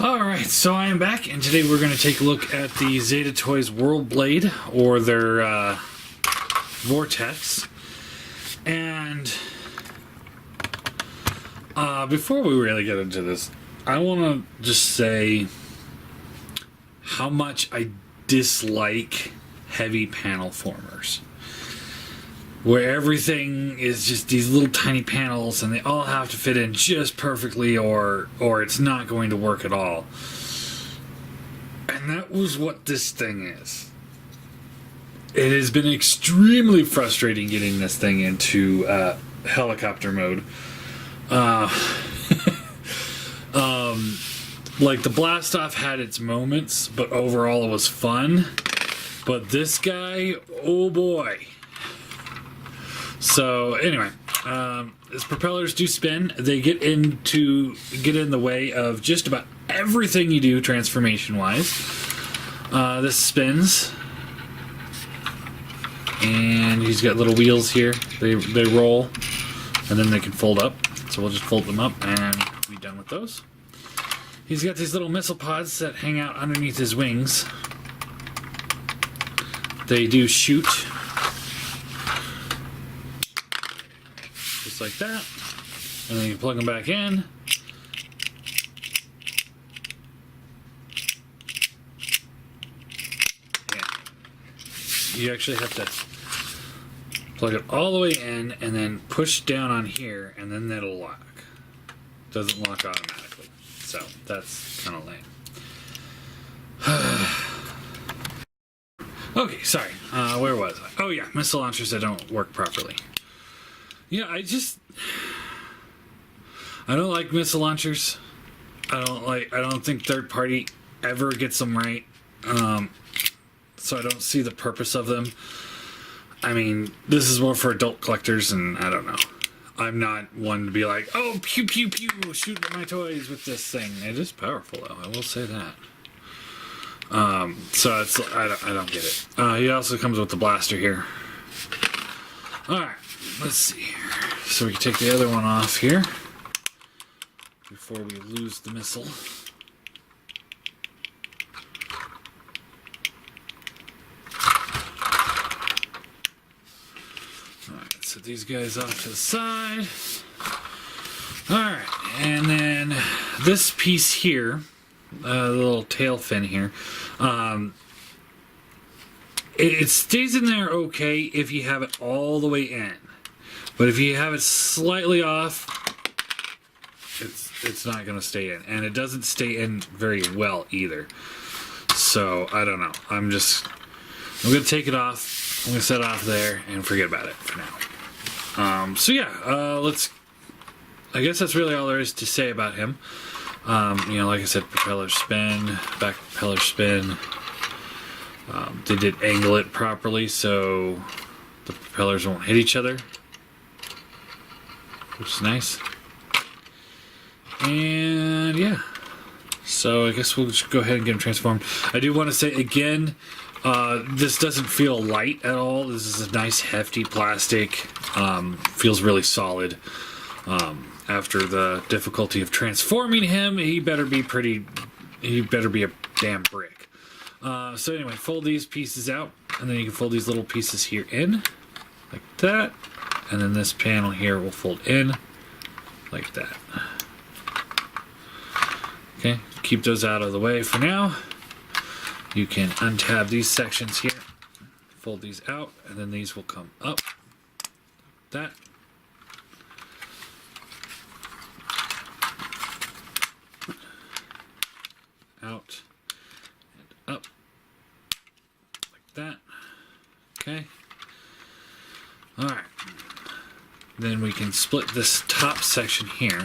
Alright, so I am back, and today we're going to take a look at the Zeta Toys Whirlblade, or their Vortex. And before we really get into this, I want to just say how much I dislike heavy panel formers, where everything is just these little tiny panels and they all have to fit in just perfectly, or it's not going to work at all. And that was what this thing is. It has been extremely frustrating getting this thing into helicopter mode. Like, the blast off had its moments, but overall it was fun. But this guy, oh boy. So anyway, as propellers do spin, they get in the way of just about everything you do transformation wise. This spins, and he's got little wheels here. They roll, and then they can fold up. So we'll just fold them up and be done with those. He's got these little missile pods that hang out underneath his wings. They do shoot. Just like that. And then you plug them back in. Yeah. You actually have to plug it all the way in and then push down on here, and then that'll lock. Doesn't lock automatically. So that's kind of lame. Okay, sorry. Where was I? Oh yeah, missile launchers that don't work properly. Yeah, I don't like missile launchers. I don't think third party ever gets them right. So I don't see the purpose of them. I mean, this is more for adult collectors, and I don't know. I'm not one to be like, oh, pew pew pew, shooting at my toys with this thing. It is powerful, though. I will say that. So it's I don't get it. He also comes with the blaster here. All right. Let's see here. So we can take the other one off here before we lose the missile. Alright, set these guys off to the side. Alright, and then this piece here, the little tail fin here, it stays in there okay if you have it all the way in. But if you have it slightly off, it's not going to stay in. And it doesn't stay in very well either. So, I don't know. I'm going to take it off. I'm going to set it off there and forget about it for now. So yeah, I guess that's really all there is to say about him. Like I said, propeller spin, back propeller spin. They did angle it properly so the propellers won't hit each other, which is nice. And yeah, so I guess we'll just go ahead and get them transformed. I do want to say again, this doesn't feel light at all. This is a nice hefty plastic. Feels really solid. After the difficulty of transforming him, he better be a damn brick. So anyway, fold these pieces out, and then you can fold these little pieces here in, like that. And then this panel here will fold in, like that. Okay, keep those out of the way for now. You can untab these sections here, fold these out, and then these will come up, like that. Out and up, like that. Okay. Alright. Then we can split this top section here.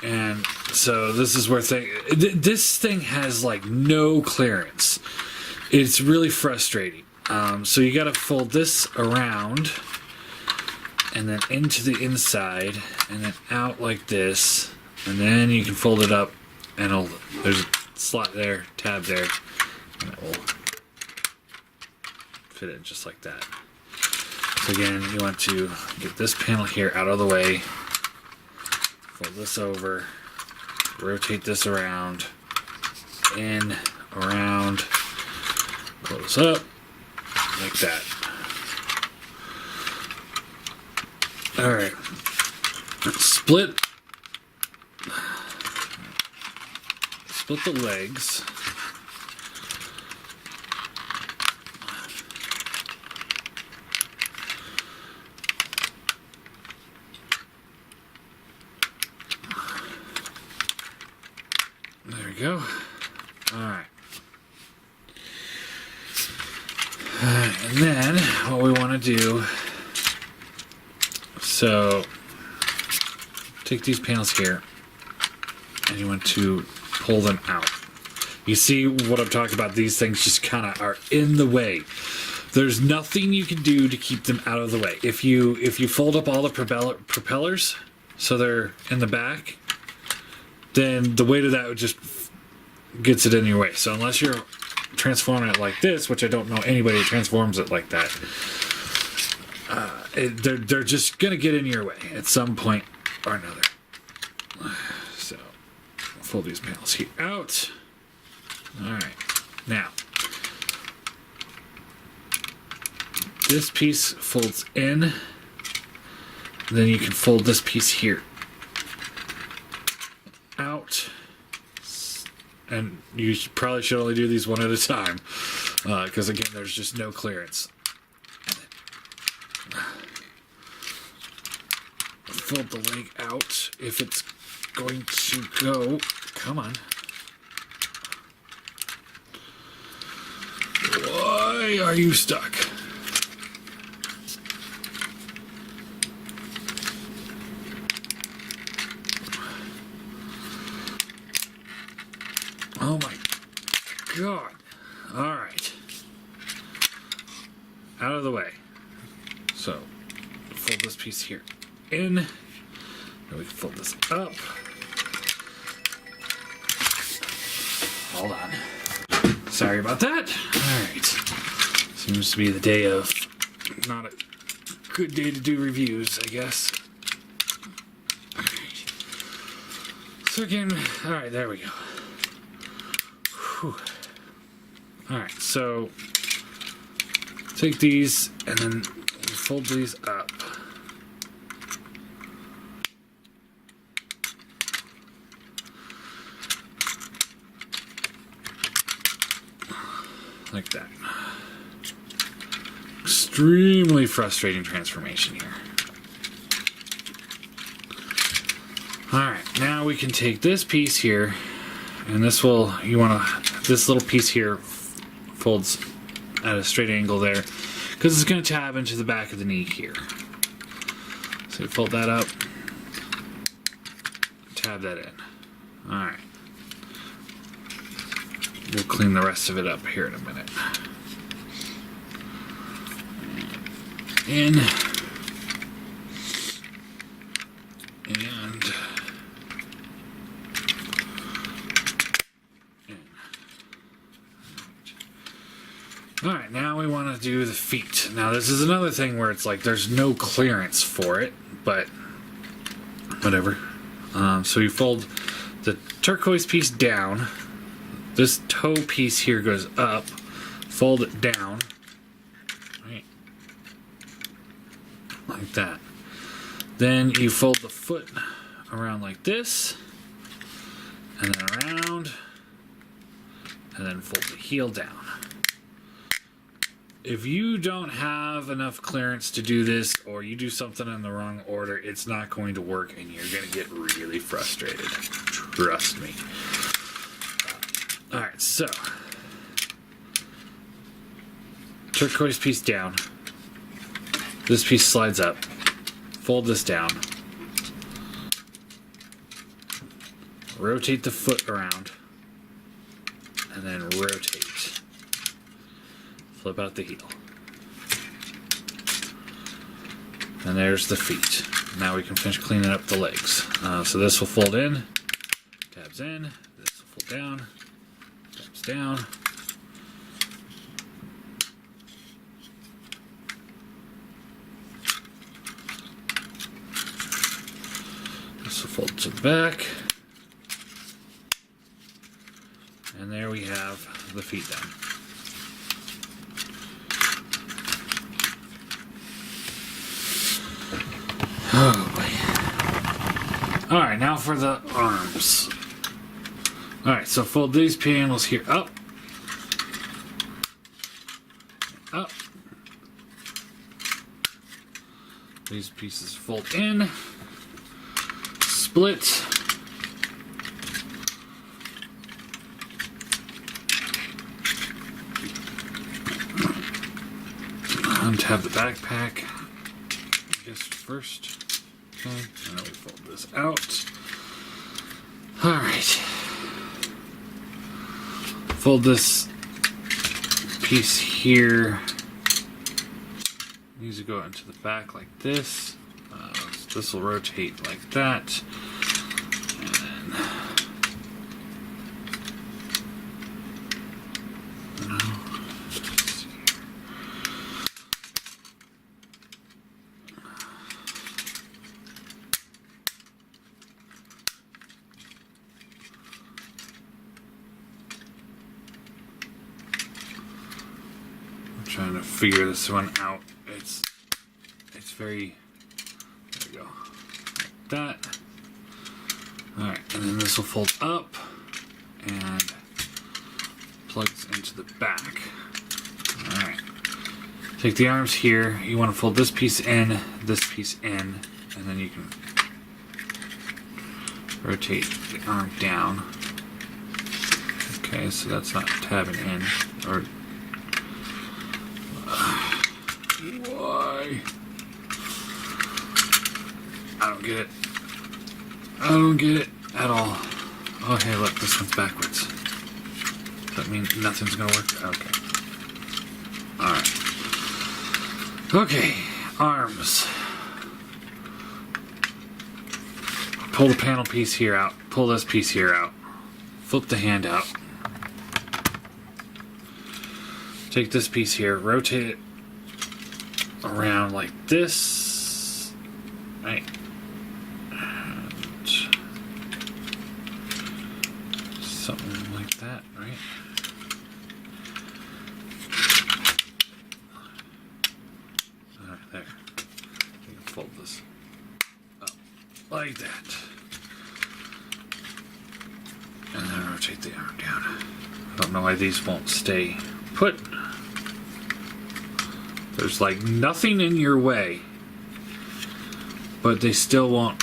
And so this is where this thing has like no clearance. It's really frustrating. So you got to fold this around and then into the inside and then out like this, and then you can fold it up and there's a slot there, tab there, and it will fit in just like that. So again, you want to get this panel here out of the way, Fold this over. Rotate this around. In, around. Close up. Like that. Alright. Split the legs. There we go. Alright. And then what we want to do, so take these panels here and you want to pull them out. You see what I'm talking about? These things just kind of are in the way. There's nothing you can do to keep them out of the way. If you fold up all the propellers so they're in the back, then the weight of that just gets it in your way. So unless you're transforming it like this, which I don't know anybody that transforms it like that, they're just gonna get in your way at some point or another. So fold these panels here out. All right, now this piece folds in, then you can fold this piece here out. And you probably should only do these one at a time, because again, there's just no clearance. Fold the leg out if it's going to go. Come on. Why are you stuck? Oh my God. All right. Out of the way. So, fold this piece here in. Then we can fold this up. Hold on. Sorry about that. All right. Seems to be the day of not a good day to do reviews, I guess. All right. So again, all right, there we go. Whew. All right, so take these and then fold these up. Like that. Extremely frustrating transformation here. Alright, now we can take this piece here, and this will, this little piece here folds at a straight angle there, because it's going to tab into the back of the knee here. So you fold that up, tab that in. Alright. We'll clean the rest of it up here in a minute. In. And. In. Alright, now we want to do the feet. Now this is another thing where it's like there's no clearance for it, but whatever. So you fold the turquoise piece down. This toe piece here goes up, fold it down, right, like that. Then you fold the foot around like this, and then around, and then fold the heel down. If you don't have enough clearance to do this, or you do something in the wrong order, it's not going to work, and you're going to get really frustrated. Trust me. Alright, so turquoise piece down. This piece slides up. Fold this down. Rotate the foot around. And then rotate. Flip out the heel. And there's the feet. Now we can finish cleaning up the legs. So this will fold in. Tabs in. This will fold down. Down. This will Fold to the back. And there we have the feet done. Oh boy. Alright, now for the arms. Alright, so fold these panels here up. Up. These pieces fold in. Split. Untab the backpack, I guess first. Okay, and then we fold this out. Alright. Fold this piece here. Needs to go into the back like this. So this will rotate like that. And then trying to figure this one out. It's very, there we go, like that. Alright, and then this will fold up and plugs into the back. Alright, take the arms here, you want to fold this piece in, and then you can rotate the arm down. Okay, so that's not tabbing in, or why? I don't get it. I don't get it at all. Oh, hey, look, this one's backwards. Does that mean nothing's gonna work? Okay. Alright. Okay, arms. Pull the panel piece here out. Pull this piece here out. Flip the hand out. Take this piece here, rotate it around like this, right? And something like that, right? Alright, there. You can fold this up like that. And then rotate the arm down. I don't know why these won't stay put. There's like nothing in your way, but they still won't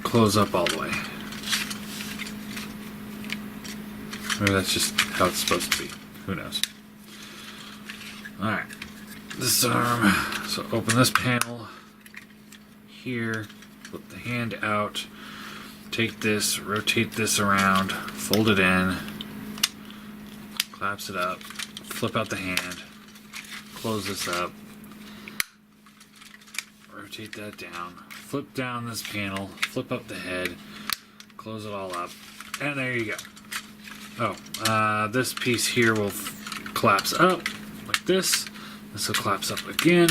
close up all the way. Maybe that's just how it's supposed to be. Who knows? Alright. This arm. So open this panel here. Flip the hand out. Take this, rotate this around, fold it in, collapse it up, flip out the hand, close this up. Rotate that down, flip down this panel, flip up the head, close it all up, and there you go. Oh, this piece here will collapse up like this. This will collapse up again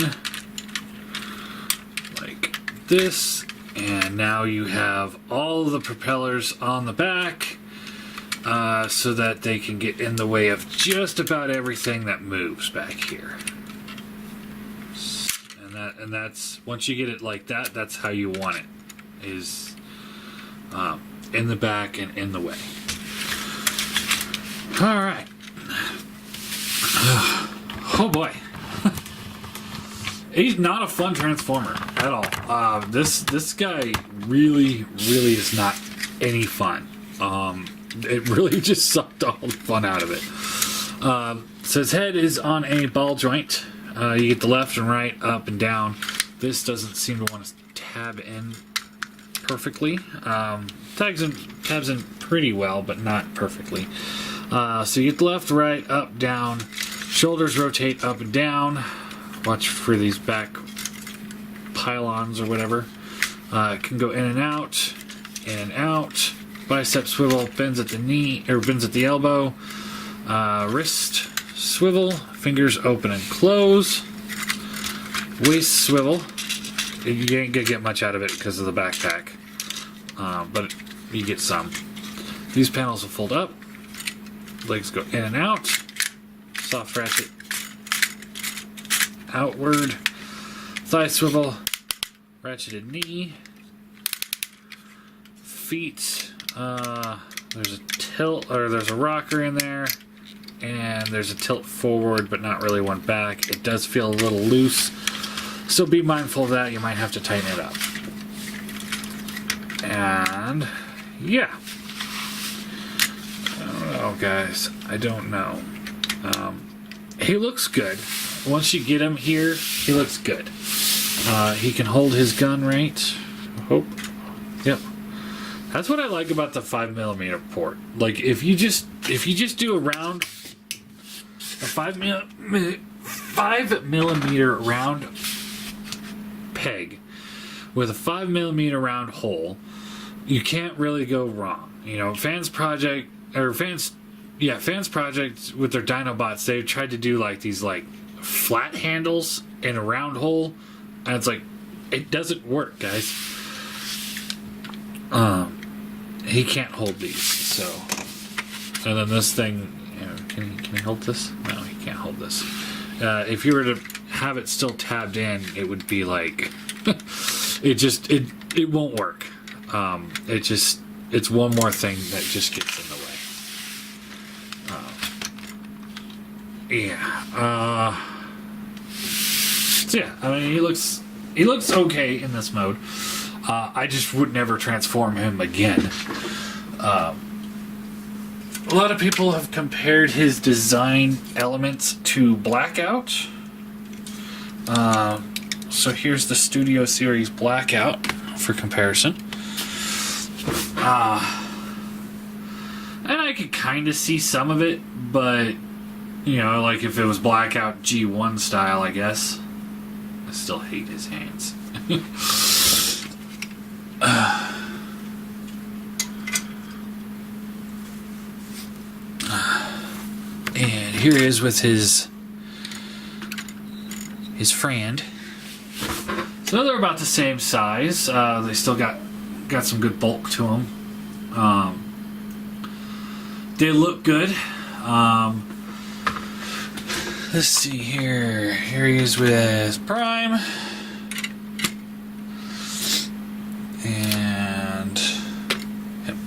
like this, and now you have all the propellers on the back so that they can get in the way of just about everything that moves back here. And that's, once you get it like that, that's how you want it, is in the back and in the way. All right. Oh boy. He's not a fun transformer at all. This guy really is not any fun. It really just sucked all the fun out of it. So his head is on a ball joint. You get the left and right, up and down. This doesn't seem to want to tab in perfectly. Tabs in pretty well, but not perfectly. So you get the left, right, up, down. Shoulders rotate up and down. Watch for these back pylons or whatever. It can go in and out, in and out. Bicep swivel, bends at the knee, or bends at the elbow. Wrist swivel, fingers open and close. Waist swivel. You ain't gonna get much out of it because of the backpack. but you get some. These panels will fold up. Legs go in and out. Soft ratchet outward. Thigh swivel. Ratcheted knee. Feet. There's a tilt, or there's a rocker in there. And there's a tilt forward, but not really one back. It does feel a little loose. So be mindful of that. You might have to tighten it up. And yeah. I don't know, guys. I don't know. He looks good. Once you get him here, he looks good. He can hold his gun right. I hope. Yep. That's what I like about the 5mm port. Like if you just do a 5mm round peg with a 5mm round hole, you can't really go wrong. You know, Fans Project with their Dinobots, they've tried to do like these like flat handles in a round hole, and it's like it doesn't work, guys. He can't hold these, so. And then this thing, you know, can he hold this? No, he can't hold this. If you were to have it still tabbed in, it would be like it won't work. It's one more thing that just gets in the way. Yeah. So yeah, I mean he looks okay in this mode. I just would never transform him again. A lot of people have compared his design elements to Blackout. So here's the Studio Series Blackout for comparison. And I could kind of see some of it, but, you know, like if it was Blackout G1 style, I guess. I still hate his hands. And here he is with his friend. So they're about the same size. They still got some good bulk to them. They look good. Let's see here. Here he is with Prime. And yep.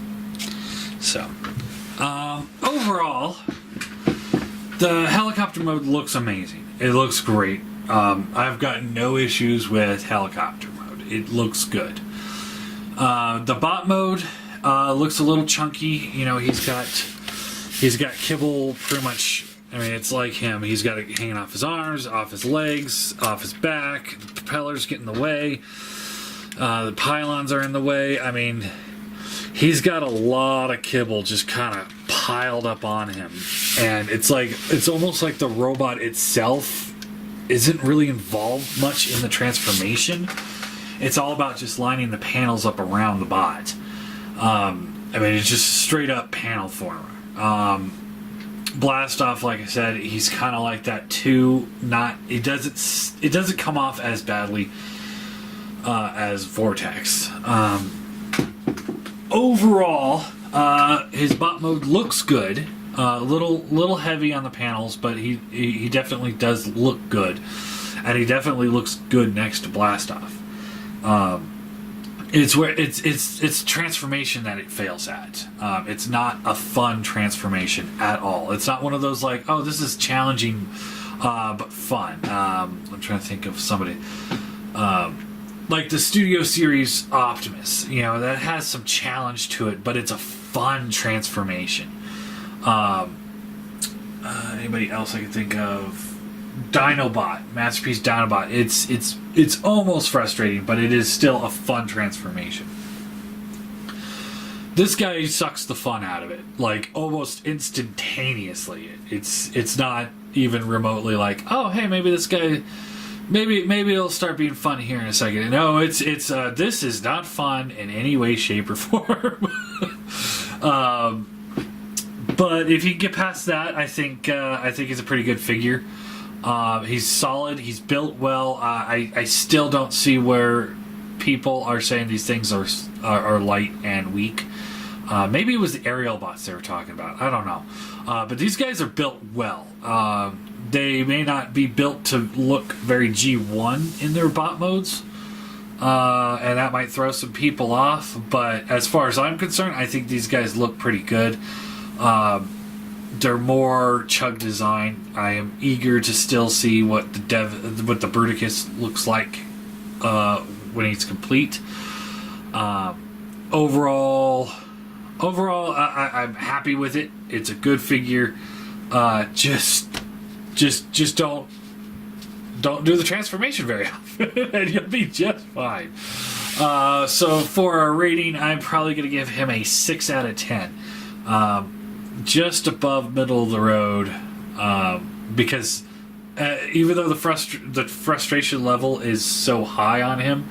So overall, the helicopter mode looks amazing. It looks great. I've got no issues with helicopter mode. It looks good. The bot mode looks a little chunky. You know, he's got kibble pretty much. I mean, it's like him. He's got it hanging off his arms, off his legs, off his back. The propellers get in the way. The pylons are in the way. I mean, he's got a lot of kibble just kind of piled up on him. And it's almost like the robot itself isn't really involved much in the transformation. It's all about just lining the panels up around the bot. I mean, it's just straight up panel former. Blast Off, like I said, he's kind of like that too. It doesn't come off as badly as Vortex. Overall, his bot mode looks good. A little heavy on the panels, but he definitely does look good, and he definitely looks good next to Blast Off. It's transformation that it fails at. It's not a fun transformation at all. It's not one of those like, oh, this is challenging, but fun. I'm trying to think of somebody. Like the Studio Series Optimus, you know, that has some challenge to it, but it's a fun transformation. Anybody else I can think of? Dinobot, Masterpiece Dinobot. It's almost frustrating, but it is still a fun transformation. This guy sucks the fun out of it, like almost instantaneously. It's not even remotely like, oh hey, maybe this guy. Maybe it'll start being fun here in a second. No, it's this is not fun in any way, shape, or form. But if you get past that, I think he's a pretty good figure. He's solid. He's built well. I still don't see where people are saying these things are light and weak. Maybe it was the aerial bots they were talking about. I don't know. But these guys are built well. They may not be built to look very G1 in their bot modes. And that might throw some people off. But as far as I'm concerned, I think these guys look pretty good. They're more chug design. I am eager to still see what the Bruticus looks like when he's complete. Overall, I'm happy with it. It's a good figure. Just don't do the transformation very often, and you'll be just fine. So for a rating, I'm probably going to give him a 6 out of 10. Just above middle of the road, because even though the frustration level is so high on him,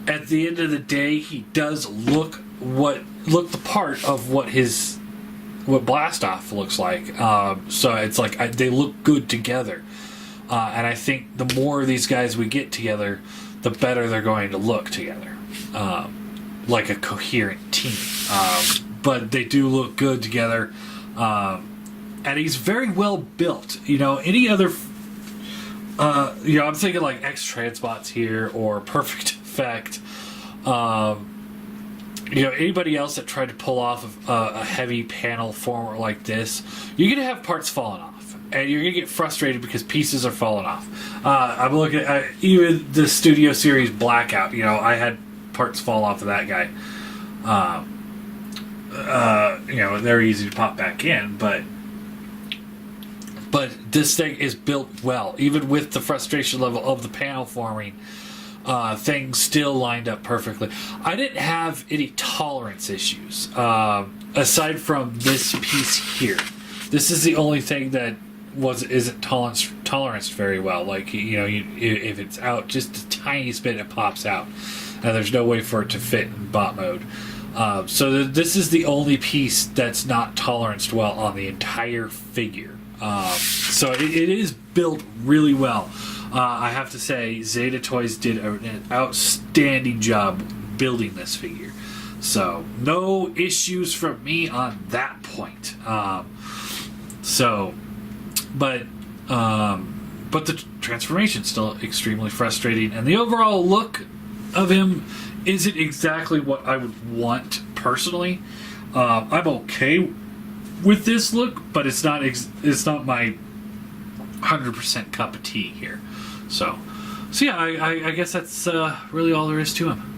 at the end of the day, he does look the part of what Blastoff looks like. So it's like they look good together, and I think the more of these guys we get together, the better they're going to look together, like a coherent team. But they do look good together, and he's very well built. Any other, I'm thinking like X-Transbots here or Perfect Effect. Anybody else that tried to pull off a heavy panel former like this, you're gonna have parts falling off, and you're gonna get frustrated because pieces are falling off. I'm looking at even the Studio Series Blackout. I had parts fall off of that guy. They're easy to pop back in, but this thing is built well. Even with the frustration level of the panel forming, things still lined up perfectly. I didn't have any tolerance issues, aside from this piece here. This is the only thing that isn't toleranced very well. Like, if it's out just a tiny bit, it pops out, and there's no way for it to fit in bot mode. So this is the only piece that's not toleranced well on the entire figure. So it is built really well. I have to say, Zeta Toys did an outstanding job building this figure. So no issues from me on that point. But the transformation's still extremely frustrating, and the overall look of him isn't exactly what I would want personally. I'm okay with this look, but it's not my 100% cup of tea here. So yeah, I guess that's really all there is to him.